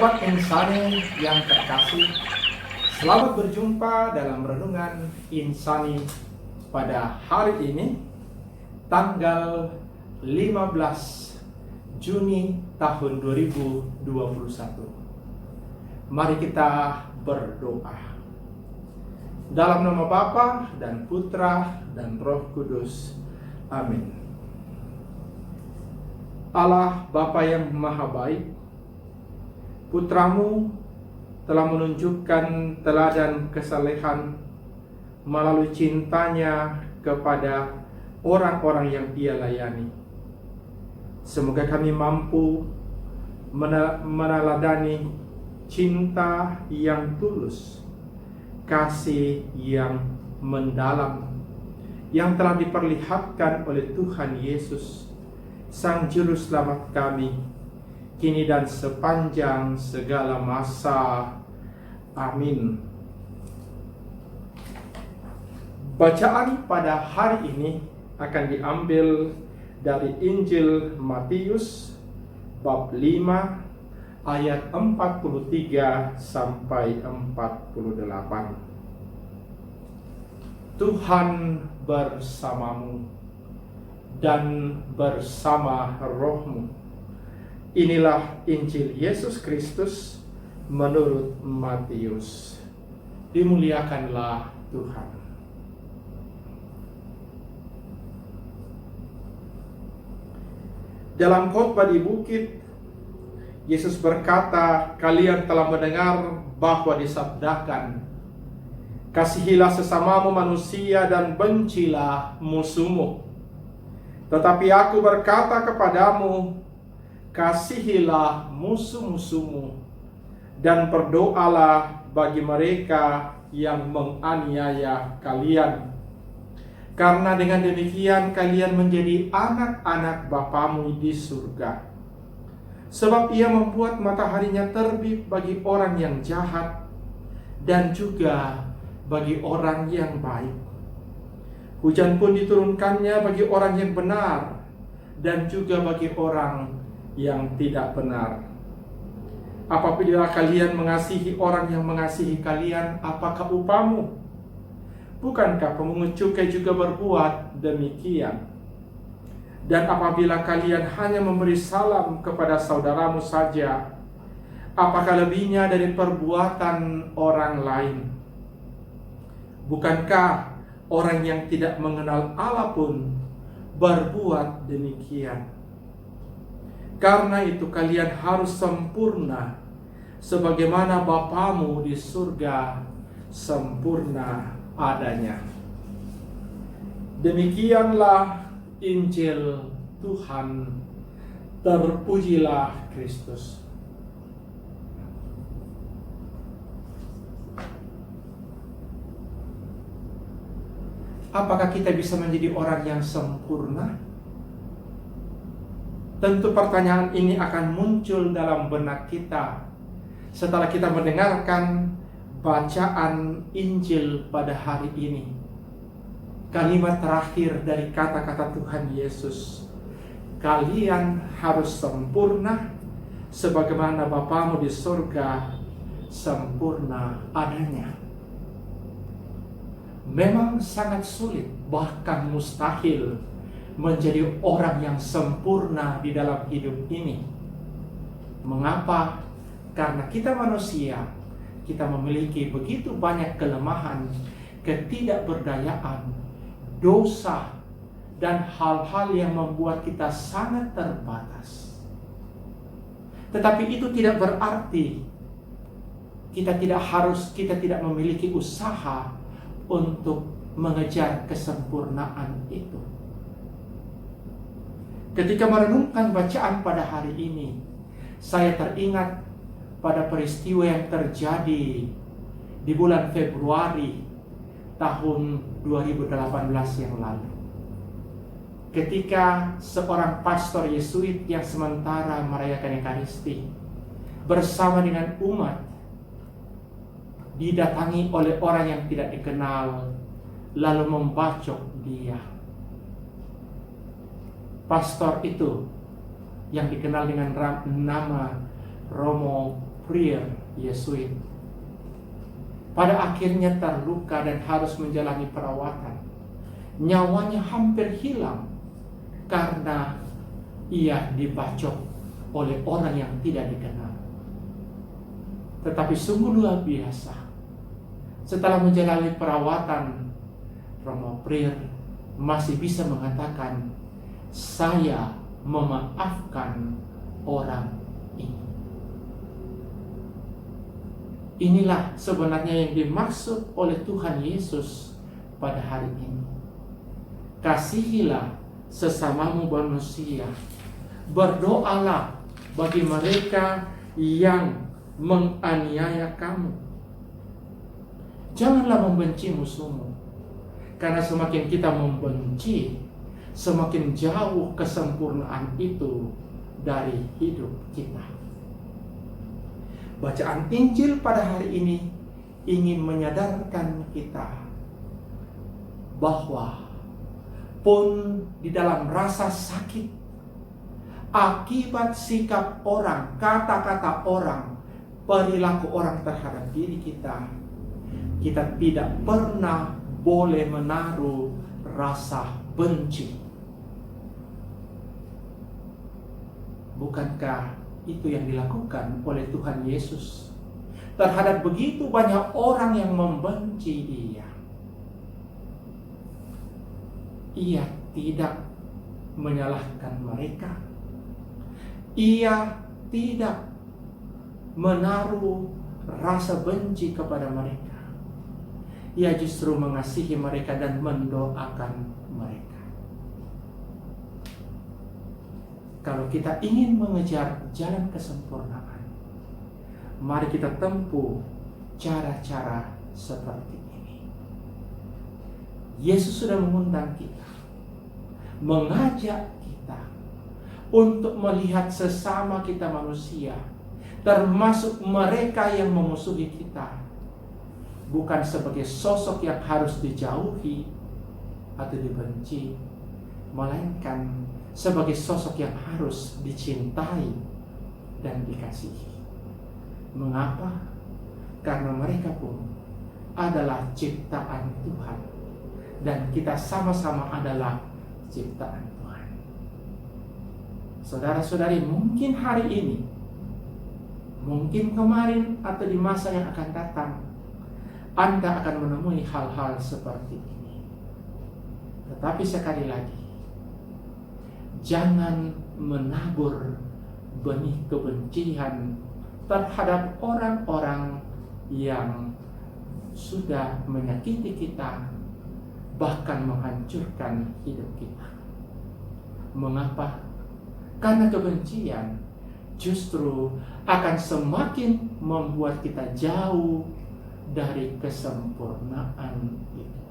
Sobat Insani yang terkasih, selamat berjumpa dalam Renungan Insani pada hari ini, tanggal 15 Juni tahun 2021. Mari kita berdoa. Dalam nama Bapa dan Putra dan Roh Kudus. Amin. Allah Bapa yang Maha Baik, Putramu telah menunjukkan teladan kesalehan melalui cintanya kepada orang-orang yang Dia layani. Semoga kami mampu meneladani cinta yang tulus, kasih yang mendalam, yang telah diperlihatkan oleh Tuhan Yesus, Sang Juru Selamat kami, kini dan sepanjang segala masa. Amin. Bacaan pada hari ini akan diambil dari Injil Matius bab 5 ayat 43 sampai 48. Tuhan bersamamu dan bersama rohmu. Inilah Injil Yesus Kristus menurut Matius. Dimuliakanlah Tuhan. Dalam khotbah di bukit, Yesus berkata, "Kalian telah mendengar bahwa disabdakan, kasihilah sesamamu manusia dan bencilah musuhmu. Tetapi aku berkata kepadamu, kasihilah musuh-musuhmu dan berdoalah bagi mereka yang menganiaya kalian. Karena dengan demikian kalian menjadi anak-anak Bapamu di surga. Sebab Ia membuat mataharinya terbit bagi orang yang jahat dan juga bagi orang yang baik. Hujan pun diturunkannya bagi orang yang benar dan juga bagi orang yang tidak benar. Apabila kalian mengasihi orang yang mengasihi kalian, apakah upamu? Bukankah pemungut cukai juga berbuat demikian? Dan apabila kalian hanya memberi salam kepada saudaramu saja, apakah lebihnya dari perbuatan orang lain? Bukankah orang yang tidak mengenal Allah pun berbuat demikian? Karena itu kalian harus sempurna, sebagaimana Bapamu di surga sempurna adanya." Demikianlah Injil Tuhan. Terpujilah Kristus. Apakah kita bisa menjadi orang yang sempurna? Tentu pertanyaan ini akan muncul dalam benak kita setelah kita mendengarkan bacaan Injil pada hari ini. Kalimat terakhir dari kata-kata Tuhan Yesus, "Kalian harus sempurna sebagaimana Bapamu di surga sempurna adanya." Memang sangat sulit, bahkan mustahil menjadi orang yang sempurna di dalam hidup ini. Mengapa? Karena kita manusia, kita memiliki begitu banyak kelemahan, ketidakberdayaan, dosa, dan hal-hal yang membuat kita sangat terbatas. Tetapi itu tidak berarti kita tidak memiliki usaha untuk mengejar kesempurnaan itu. Ketika merenungkan bacaan pada hari ini, saya teringat pada peristiwa yang terjadi di bulan Februari tahun 2018 yang lalu. Ketika seorang pastor Yesuit yang sementara merayakan Ekaristi bersama dengan umat didatangi oleh orang yang tidak dikenal, lalu membacok dia. Pastor itu yang dikenal dengan nama Romo pria Yesuit. Pada akhirnya terluka dan harus menjalani perawatan. Nyawanya hampir hilang karena ia dibacok oleh orang yang tidak dikenal. Tetapi sungguh luar biasa. Setelah menjalani perawatan, Romo Prier masih bisa mengatakan, saya memaafkan orang ini. Inilah sebenarnya yang dimaksud oleh Tuhan Yesus pada hari ini. Kasihilah sesamamu manusia. Berdoalah bagi mereka yang menganiaya kamu. Janganlah membenci musuhmu. Karena semakin kita membenci, semakin jauh kesempurnaan itu dari hidup kita. Bacaan Injil pada hari ini ingin menyadarkan kita bahwa pun di dalam rasa sakit akibat sikap orang, kata-kata orang, perilaku orang terhadap diri kita, kita tidak pernah boleh menaruh rasa benci. Bukankah itu yang dilakukan oleh Tuhan Yesus terhadap begitu banyak orang yang membenci Dia? Ia tidak menyalahkan mereka. Ia tidak menaruh rasa benci kepada mereka. Ia justru mengasihi mereka dan mendoakan mereka. Kalau kita ingin mengejar jalan kesempurnaan, mari kita tempuh cara-cara seperti ini. Yesus sudah mengundang kita, mengajak kita untuk melihat sesama kita manusia, termasuk mereka yang memusuhi kita, bukan sebagai sosok yang harus dijauhi atau dibenci, melainkan sebagai sosok yang harus dicintai dan dikasihi. Mengapa? Karena mereka pun adalah ciptaan Tuhan, dan kita sama-sama adalah ciptaan Tuhan. Saudara-saudari, mungkin hari ini, mungkin kemarin, atau di masa yang akan datang, Anda akan menemui hal-hal seperti ini. Tetapi sekali lagi, jangan menabur benih kebencian terhadap orang-orang yang sudah menyakiti kita, bahkan menghancurkan hidup kita. Mengapa? Karena kebencian justru akan semakin membuat kita jauh dari kesempurnaan itu.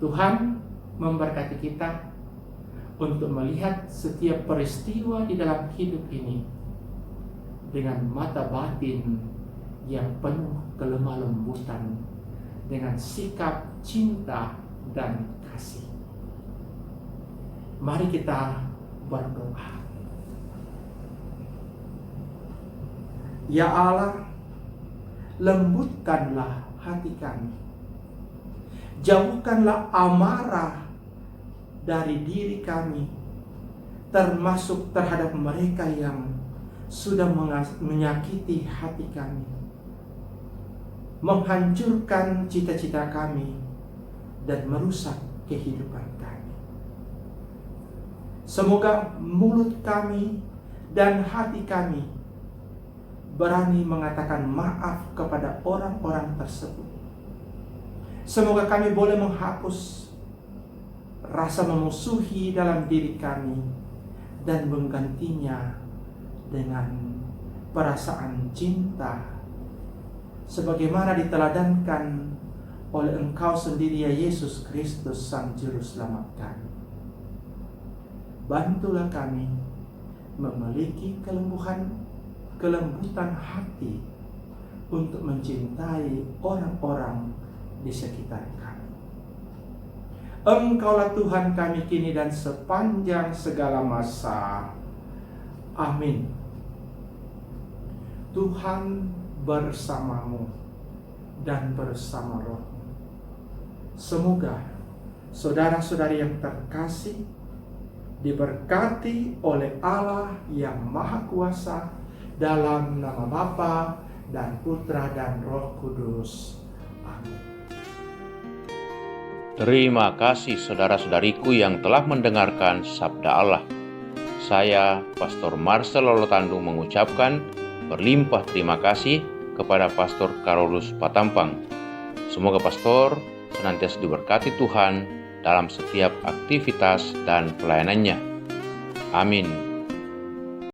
Tuhan memberkati kita untuk melihat setiap peristiwa di dalam hidup ini dengan mata batin yang penuh kelemah lembutan, dengan sikap cinta dan kasih. Mari kita berdoa. Ya Allah, lembutkanlah hati kami. Jauhkanlah amarah dari diri kami, termasuk terhadap mereka yang sudah menyakiti hati kami, menghancurkan cita-cita kami, dan merusak kehidupan kami. Semoga mulut kami dan hati kami berani mengatakan maaf kepada orang-orang tersebut. Semoga kami boleh menghapus rasa memusuhi dalam diri kami dan menggantinya dengan perasaan cinta, sebagaimana diteladankan oleh Engkau sendiri, ya Yesus Kristus, Sang Juru Selamat kami. Bantulah kami memiliki kelembutan hati untuk mencintai orang-orang di sekitar kami. Engkaulah Tuhan kami kini dan sepanjang segala masa. Amin. Tuhan bersamamu dan bersama roh. Semoga saudara-saudari yang terkasih diberkati oleh Allah yang Maha Kuasa dalam nama Bapa dan Putra dan Roh Kudus. Amin. Terima kasih saudara-saudariku yang telah mendengarkan Sabda Allah. Saya, Pastor Marcel Lolotandung mengucapkan berlimpah terima kasih kepada Pastor Carolus Patampang. Semoga Pastor senantiasa diberkati Tuhan dalam setiap aktivitas dan pelayanannya. Amin.